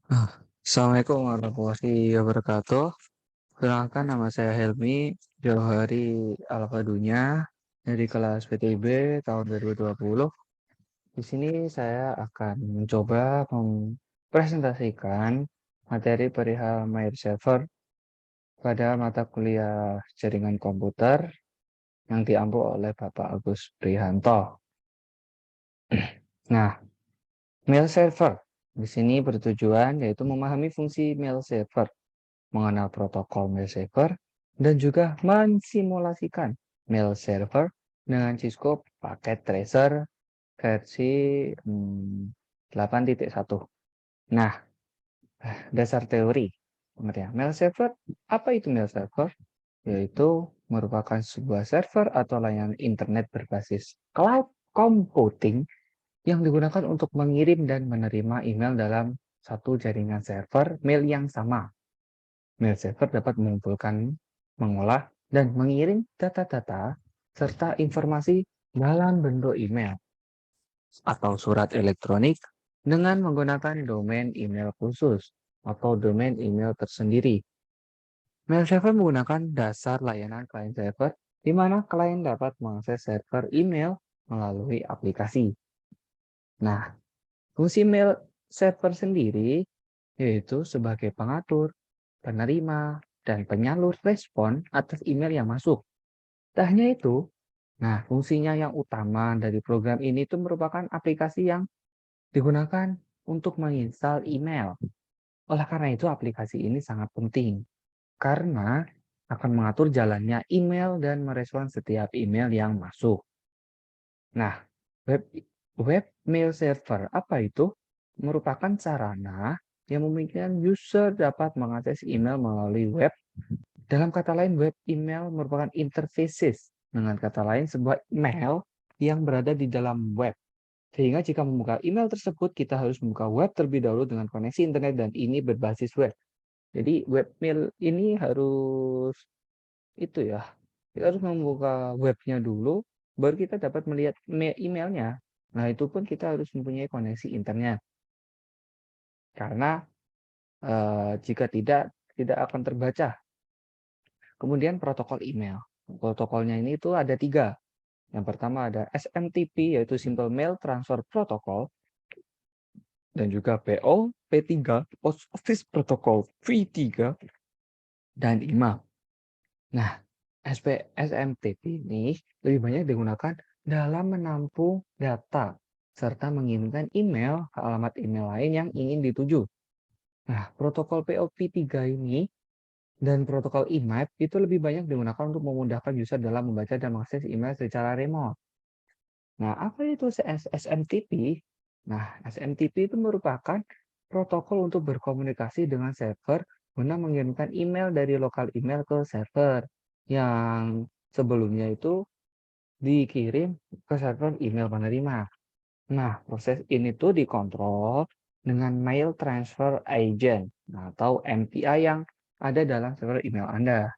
Ah, Assalamualaikum warahmatullahi wabarakatuh. Perkenalkan, nama saya Helmi Johari Alfadunya dari kelas PTB tahun 2020. Di sini saya akan mencoba mempresentasikan materi perihal Mail Server pada mata kuliah jaringan komputer yang diampu oleh Bapak Agus Prihanto. Nah, mail server di sini bertujuan yaitu memahami fungsi mail server, mengenal protokol mail server, dan juga mensimulasikan mail server dengan Cisco paket tracer versi 8.1. Nah, dasar teori pengertian mail server. Apa itu mail server? Yaitu merupakan sebuah server atau layanan internet berbasis cloud computing yang digunakan untuk mengirim dan menerima email dalam satu jaringan server mail yang sama. Mail server dapat mengumpulkan, mengolah, dan mengirim data-data serta informasi dalam bentuk email atau surat elektronik dengan menggunakan domain email khusus atau domain email tersendiri. Mail server menggunakan dasar layanan client server, di mana klien dapat mengakses server email melalui aplikasi. Nah, fungsi mail server sendiri yaitu sebagai pengatur, penerima, dan penyalur respon atas email yang masuk. Tak hanya itu, nah fungsinya yang utama dari program ini itu merupakan aplikasi yang digunakan untuk menginstal email. Oleh karena itu aplikasi ini sangat penting karena akan mengatur jalannya email dan merespon setiap email yang masuk. Nah, web web mail server apa itu? Merupakan sarana yang memungkinkan user dapat mengakses email melalui web. Dalam kata lain, web email merupakan interfaces. Dengan kata lain, sebuah email yang berada di dalam web. Sehingga jika membuka email tersebut, kita harus membuka web terlebih dahulu dengan koneksi internet dan ini berbasis web. Jadi webmail ini harus itu ya. Kita harus membuka webnya dulu, baru kita dapat melihat emailnya. Nah, itu pun kita harus mempunyai koneksi internet. Karena jika tidak akan terbaca. Kemudian protokol email. Protokolnya ini itu ada 3. Yang pertama ada SMTP, yaitu Simple Mail Transfer Protocol, dan juga PO, P3, Post Office Protocol V3, dan IMAP. Nah, SMTP ini lebih banyak digunakan dalam menampung data, serta mengirimkan email ke alamat email lain yang ingin dituju. Nah, protokol POP3 ini dan protokol IMAP itu lebih banyak digunakan untuk memudahkan user dalam membaca dan mengakses email secara remote. Nah, apa itu SMTP? Nah, SMTP itu merupakan protokol untuk berkomunikasi dengan server guna mengirimkan email dari lokal email ke server yang sebelumnya itu dikirim ke server email penerima. Nah, proses ini tuh dikontrol dengan Mail Transfer Agent atau MTI yang ada dalam server email Anda.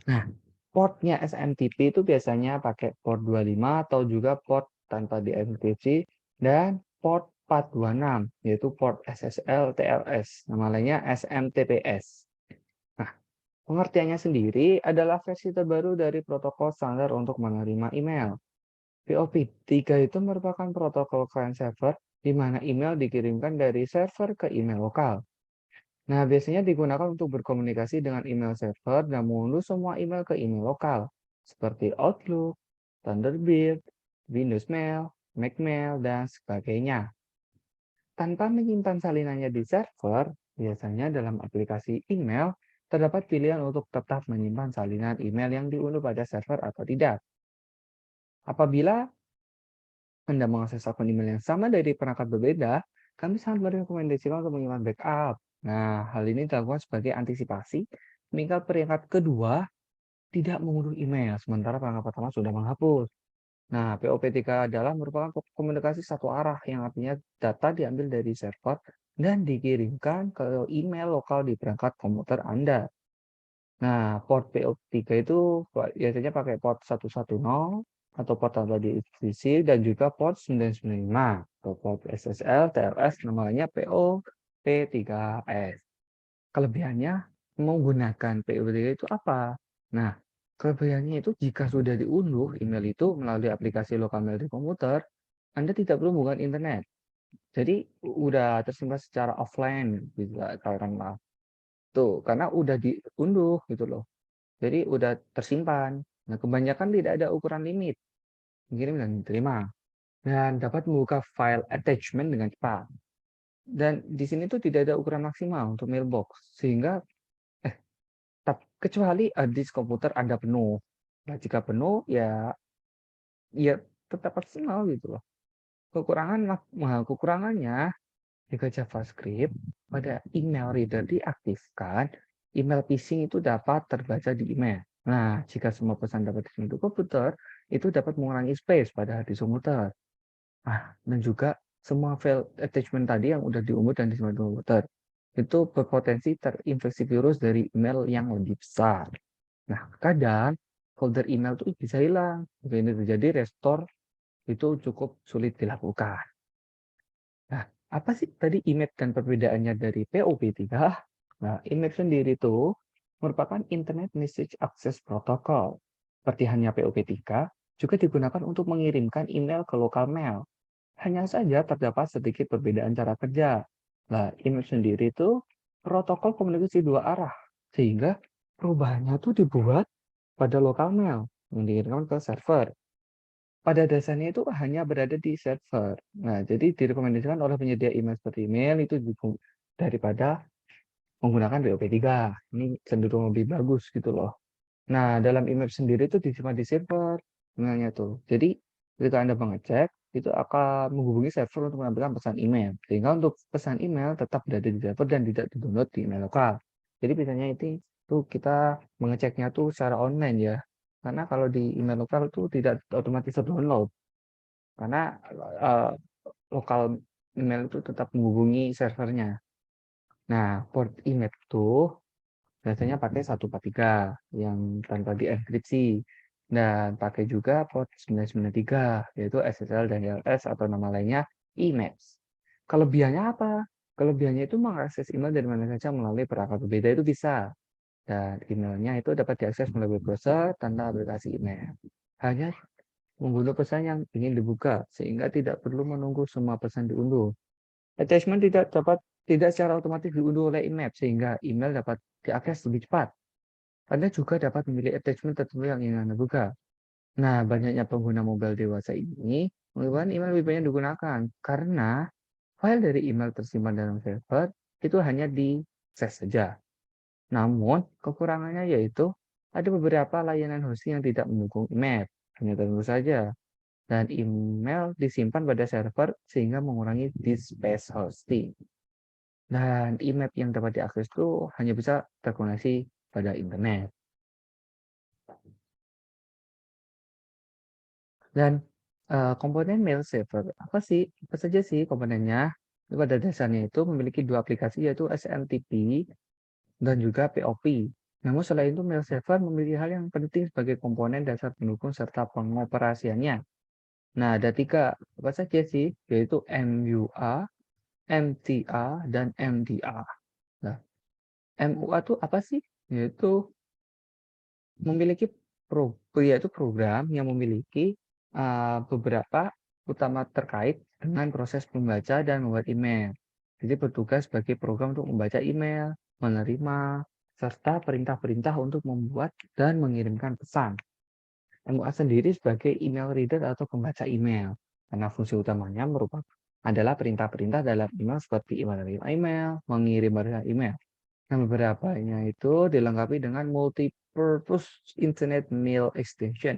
Nah, portnya SMTP itu biasanya pakai port 25 atau juga port tanpa dienkripsi dan port 426, yaitu port SSL TLS, nama lainnya SMTPS. Nah, pengertiannya sendiri adalah versi terbaru dari protokol standar untuk menerima email. POP3 itu merupakan protokol client server di mana email dikirimkan dari server ke email lokal. Nah, biasanya digunakan untuk berkomunikasi dengan email server dan mengunduh semua email ke email lokal, seperti Outlook, Thunderbird, Windows Mail, Mac Mail, dan sebagainya. Tanpa menyimpan salinannya di server, biasanya dalam aplikasi email, terdapat pilihan untuk tetap menyimpan salinan email yang diunduh pada server atau tidak. Apabila Anda mengakses akun email yang sama dari perangkat berbeda, kami sangat merekomendasikan untuk menyimpan backup. Nah, hal ini dilakukan sebagai antisipasi meningkat perangkat kedua tidak mengunduh email, sementara perangkat pertama sudah menghapus. Nah, POP3 adalah merupakan komunikasi satu arah yang artinya data diambil dari server dan dikirimkan ke email lokal di perangkat komputer Anda. Nah, port PO3 itu biasanya pakai port 110 atau port tanpa diisi dan juga port 995 atau port SSL, TLS namanya PO, P3S. Kelebihannya menggunakan POP3 itu apa? Nah, kelebihannya itu jika sudah diunduh email itu melalui aplikasi lokal mail di komputer, Anda tidak perlu menggunakan internet. Jadi udah tersimpan secara offline gitu katakanlah. Tuh, karena udah diunduh gitu loh. Jadi udah tersimpan. Nah, kebanyakan tidak ada ukuran limit mengirim dan diterima. Dan dapat membuka file attachment dengan cepat. Dan di sini tuh tidak ada ukuran maksimal untuk mailbox, sehingga kecuali disk komputer Anda penuh. Nah, jika penuh ya tetap maksimal gitu loh. Kekurangannya jika JavaScript pada email reader diaktifkan, email phishing itu dapat terbaca di email. Nah, jika semua pesan dapat disimpan di komputer, itu dapat mengurangi space pada hard disk komputer. Nah, dan juga semua file attachment tadi yang udah diunduh dan disimpan di komputer, itu berpotensi terinfeksi virus dari email yang lebih besar. Nah, kadang folder email itu bisa hilang. Jika ini terjadi, restore itu cukup sulit dilakukan. Nah, apa sih tadi IMAP dan perbedaannya dari POP3? Nah, IMAP sendiri itu merupakan Internet Message Access Protocol. Seperti hanya POP3, juga digunakan untuk mengirimkan email ke lokal mail. Hanya saja terdapat sedikit perbedaan cara kerja. Nah, IMAP sendiri itu protokol komunikasi dua arah, sehingga perubahannya itu dibuat pada lokal mail yang dikirimkan ke server. Pada dasarnya itu hanya berada di server. Nah, jadi direkomendasikan oleh penyedia email seperti email itu daripada menggunakan POP3. Ini cenderung lebih bagus gitu loh. Nah, dalam email sendiri itu disimpan di server emailnya tuh. Jadi, ketika Anda mengecek, itu akan menghubungi server untuk menambahkan pesan email. Sehingga untuk pesan email tetap berada di server dan tidak di-download di email lokal. Jadi biasanya itu tuh kita mengeceknya tuh secara online ya. Karena kalau di email lokal itu tidak otomatis download. Karena lokal email itu tetap menghubungi servernya. Nah, port email itu biasanya pakai 143 yang tanpa dienkripsi. Dan pakai juga port 993, yaitu SSL dan LS atau nama lainnya IMAPS. Kelebihannya apa? Kelebihannya itu mengakses email dari mana saja melalui perangkat berbeda itu bisa. Dan emailnya itu dapat diakses melalui browser tanpa aplikasi email. Hanya mengunduh pesan yang ingin dibuka, sehingga tidak perlu menunggu semua pesan diunduh. Attachment tidak secara otomatis diunduh oleh IMAP, sehingga email dapat diakses lebih cepat. Anda juga dapat memilih attachment tertentu yang ingin Anda buka. Nah, banyaknya pengguna mobile dewasa ini menyebabkan email lebih banyak digunakan, karena file dari email tersimpan dalam server itu hanya diakses saja. Namun, kekurangannya yaitu ada beberapa layanan hosting yang tidak mendukung IMAP. Hanya tentu saja dan email disimpan pada server sehingga mengurangi disk space hosting. Dan IMAP yang dapat diakses itu hanya bisa terkoneksi pada internet. Dan komponen mail server apa sih? Apa saja sih komponennya? Pada dasarnya itu memiliki dua aplikasi yaitu SMTP dan juga POP. Namun selain itu mail server memiliki hal yang penting sebagai komponen dasar pendukung serta pengoperasiannya. Nah, ada tiga apa saja sih? Yaitu MUA, MTA, dan MDA. Nah, MUA itu apa sih? Yaitu memiliki yaitu program yang memiliki beberapa utama terkait dengan proses membaca dan membuat email. Jadi bertugas sebagai program untuk membaca email, menerima, serta perintah-perintah untuk membuat dan mengirimkan pesan. MUA sendiri sebagai email reader atau pembaca email, karena fungsi utamanya adalah perintah-perintah dalam email seperti menerima email, mengirim email. Nah, beberapanya itu dilengkapi dengan multi-purpose Internet Mail Extension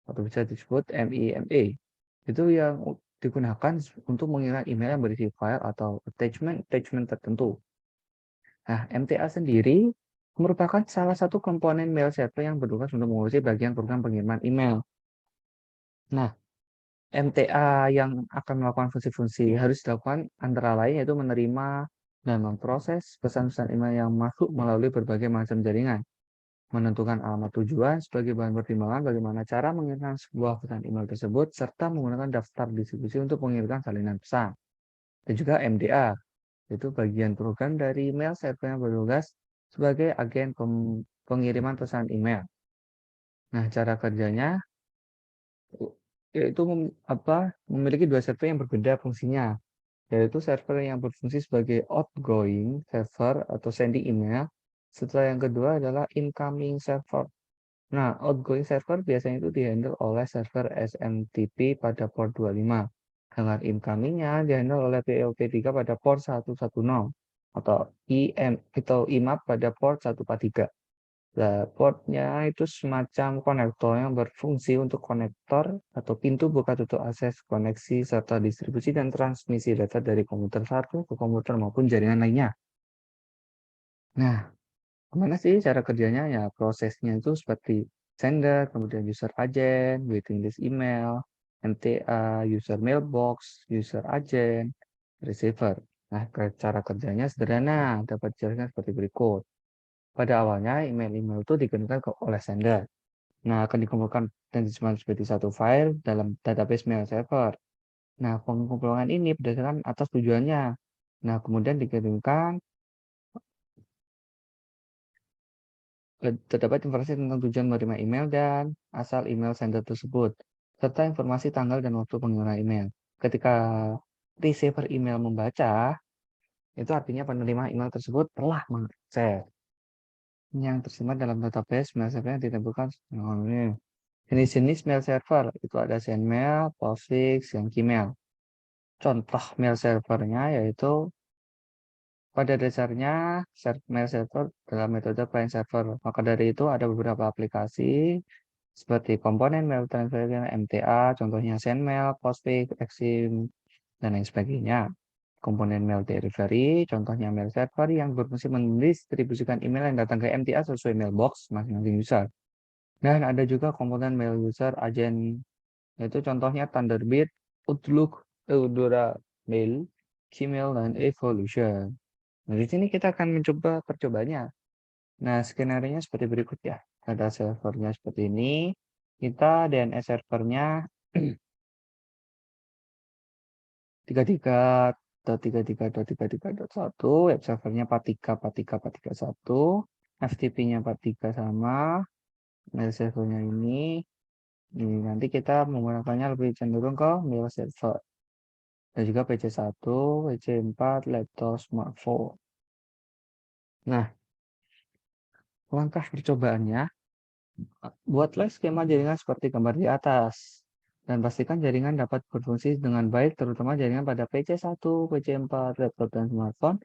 atau bisa disebut MEMA. Itu yang digunakan untuk mengirim email yang berisi file atau attachment tertentu. Nah, MTA sendiri merupakan salah satu komponen mail server yang bertugas untuk mengurusi bagian program pengiriman email. Nah, MTA yang akan melakukan fungsi-fungsi harus dilakukan antara lain yaitu menerima dan memproses pesan-pesan email yang masuk melalui berbagai macam jaringan, menentukan alamat tujuan sebagai bahan pertimbangan bagaimana cara mengirimkan sebuah pesan email tersebut, serta menggunakan daftar distribusi untuk mengirimkan salinan pesan. Dan juga MDA, Itu bagian program dari mail server yang bertugas sebagai agen pengiriman pesan email. Nah, cara kerjanya yaitu memiliki dua server yang berbeda fungsinya, yaitu server yang berfungsi sebagai outgoing server atau sending email. Setelah yang kedua adalah incoming server. Nah, outgoing server biasanya itu dihandle oleh server SMTP pada port 25. Dengan incomingnya dihandle oleh PLP3 pada port 110 atau IMAP pada port 143. Nah, portnya itu semacam konektor yang berfungsi untuk konektor atau pintu buka tutup akses koneksi serta distribusi dan transmisi data dari komputer satu ke komputer maupun jaringan lainnya. Nah, gimana sih cara kerjanya? Ya, prosesnya itu seperti sender, kemudian user agent, waiting list email, MTA, user mailbox, user agent, receiver. Nah, cara kerjanya sederhana, dapat dijelaskan seperti berikut. Pada awalnya, email-email itu digunakan oleh sender. Nah, akan dikumpulkan dan disimpan seperti satu file dalam database mail server. Nah, pengumpulan ini berdasarkan atas tujuannya. Nah, kemudian dikirimkan terdapat informasi tentang tujuan menerima email dan asal email sender tersebut, serta informasi tanggal dan waktu pengiriman email. Ketika receiver email membaca, itu artinya penerima email tersebut telah mengakses yang tersimpan dalam database mail server yang ditentukan. Jenis-jenis mail server itu ada SendMail, PostFix, dan Gmail. Contoh mail servernya yaitu pada dasarnya mail server dalam metode client server. Maka dari itu ada beberapa aplikasi seperti komponen mail transfer MTA, contohnya SendMail, PostFix, Exim, dan lain sebagainya. Komponen mail delivery, contohnya mail server yang berfungsi mendistribusikan email yang datang ke MTA sesuai mailbox masing-masing user. Dan ada juga komponen mail user agent, yaitu contohnya Thunderbird, Outlook, Eudora Mail, Gmail, dan Evolution. Nah, di sini kita akan mencoba percobanya. Nah, skenario-nya seperti berikut ya. Ada servernya seperti ini. Kita DNS servernya 33.33.33.1, web servernya 43.43.41, FTP-nya 43 sama, mail servernya ini. Ini nanti kita menggunakannya lebih cenderung ke mail server. Dan juga PC1, PC4, laptop, smartphone. Nah, langkah percobaannya, buatlah skema jaringan seperti gambar di atas. Dan pastikan jaringan dapat berfungsi dengan baik, terutama jaringan pada PC1, PC4, laptop, dan smartphone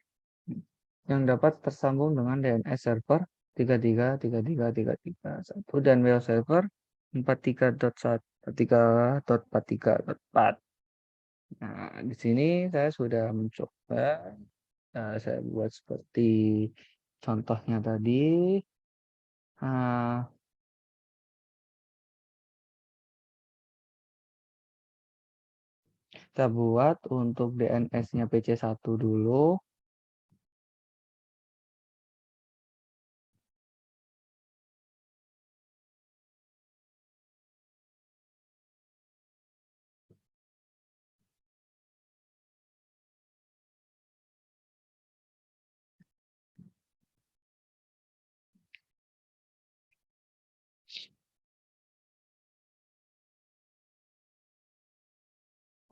yang dapat tersambung dengan DNS server 33.33.33.1 dan mail server 43.43.43.4. Nah, di sini saya sudah mencoba. Saya buat seperti contohnya tadi. Nah, kita buat untuk DNS-nya PC1 dulu.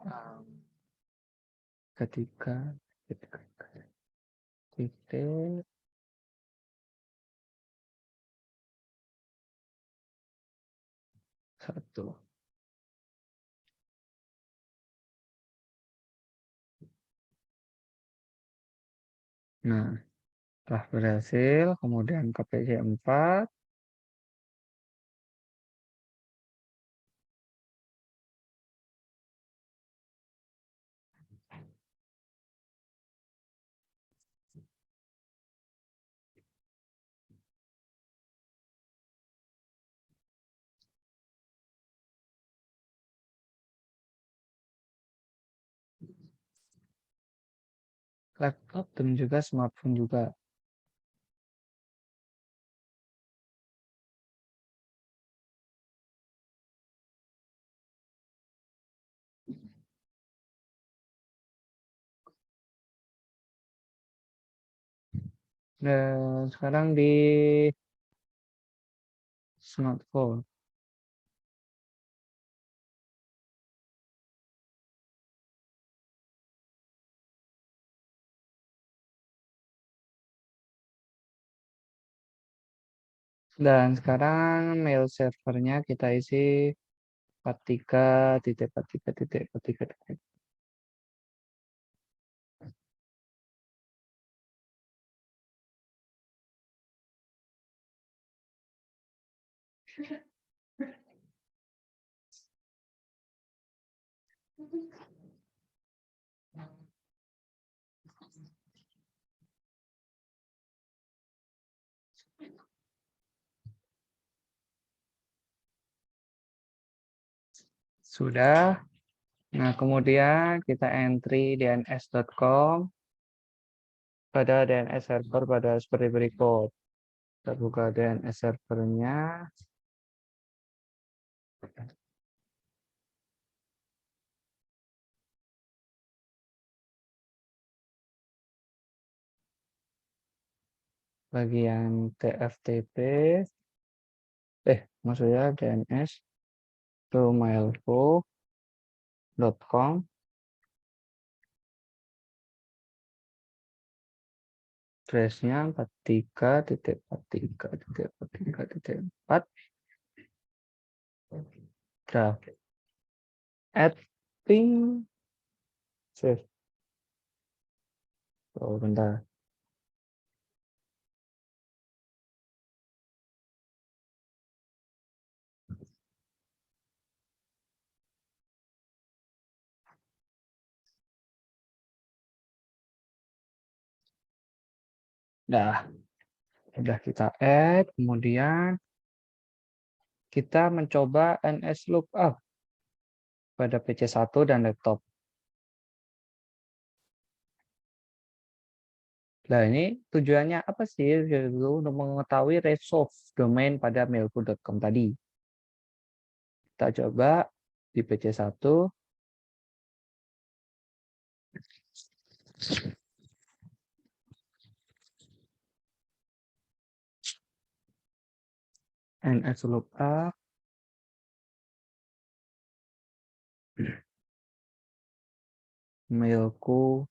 Um, ketika titik satu. Nah, setelah berhasil, kemudian ke PC4. Laptop dan juga smartphone juga. Dan sekarang di smartphone. Dan sekarang mail servernya kita isi 43.43.43. Sudah. Nah, kemudian kita entry dns.com pada DNS server pada seperti berikut. Kita buka DNS servernya. Bagian TFTP. Maksudnya DNS to mailco.com. Trace-nya 43.43.43.4. Nah, add ping save. Oh, bentar. Nah, sudah kita add, kemudian kita mencoba NS lookup pada PC1 dan laptop. Nah, ini tujuannya apa sih? Yaitu untuk mengetahui resolve domain pada mailku.com tadi. Kita coba di PC1. NS lookup. Mailku.com.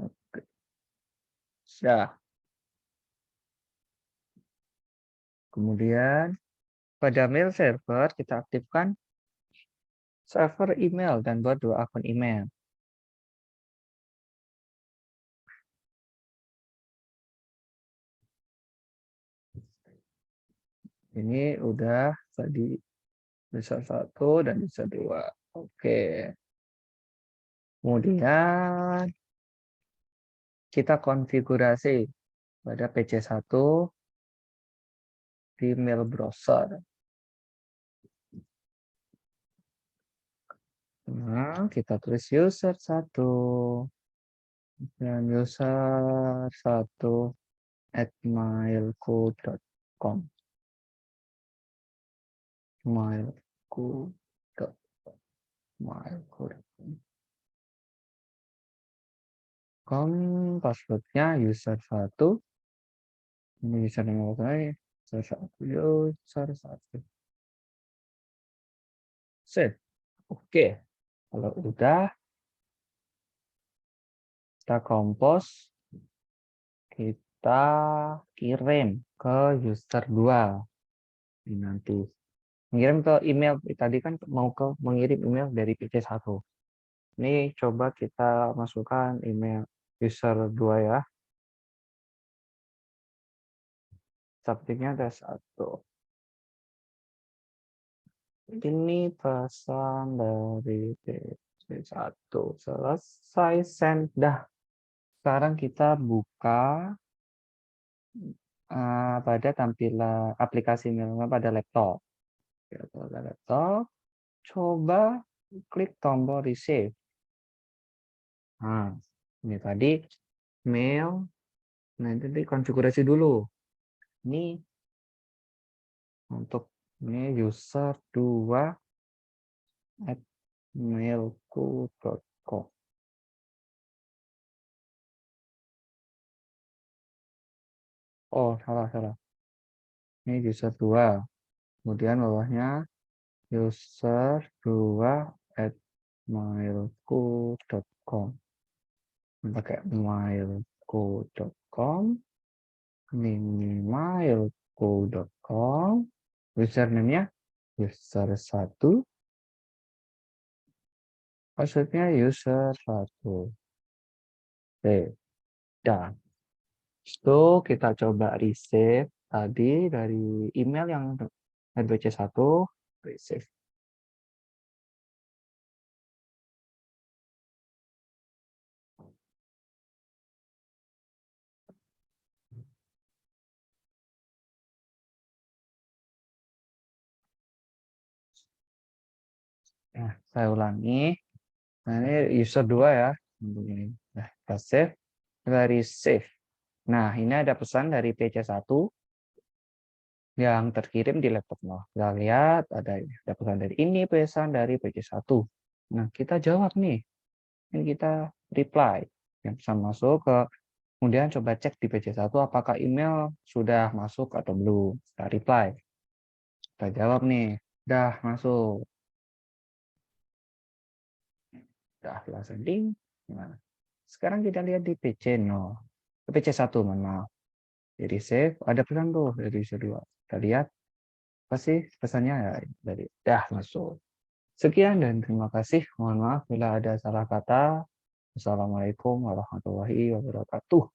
Oke. Sudah. Kemudian pada mail server kita aktifkan server email dan buat 2 akun email. Ini udah tadi bisa 1 dan bisa 2. Oke. Kemudian kita konfigurasi pada PC1 di mail browser. Nah, kita tulis user 1 dan user 1 @mailco.com. Passwordnya user 1. Ini user nomor saya. User 1. Save. Oke. Kalau udah, kita compose. Kita kirim ke user 2. Ini nanti. Mengirim ke email. Tadi kan mau mengirim email dari PC1. Ini coba kita masukkan email user 2 ya. Subjeknya ada 1. Ini pesan dari PC1. Selesai send. Dah. Sekarang kita buka pada tampilan aplikasi mailnya pada laptop. Pada laptop, coba klik tombol receive. Nah, ini tadi mail. Nah, itu dikonfigurasi dulu. Ini untuk ini user 2 @mailku.com. Oh, salah. Ini user 2. Kemudian bawahnya user 2 at mailku.com. Pakai mailku.com, ini mailku.com, username-nya user 1, password-nya user 1. Oke, dan itu kita coba resave tadi dari email yang rbc1, resave. Nah, saya ulangi. Nah, ini user 2 ya. Ini. Nah, kita save, dari save. Nah, ini ada pesan dari PC1 yang terkirim di laptop lo. Kita lihat ada pesan dari ini, pesan dari PC1. Nah, kita jawab nih. Ini kita reply. Yang pesan masuk ke, kemudian coba cek di PC1 apakah email sudah masuk atau belum. Kita reply. Kita jawab nih. Udah masuk. Udah kelas sending. Nah, sekarang kita lihat di PC 0. PC1, mohon maaf. Jadi save, ada pesan tuh dari user 2. Kita lihat, apa sih pesannya ya dari dah masuk. Sekian dan terima kasih. Mohon maaf bila ada salah kata. Assalamualaikum warahmatullahi wabarakatuh.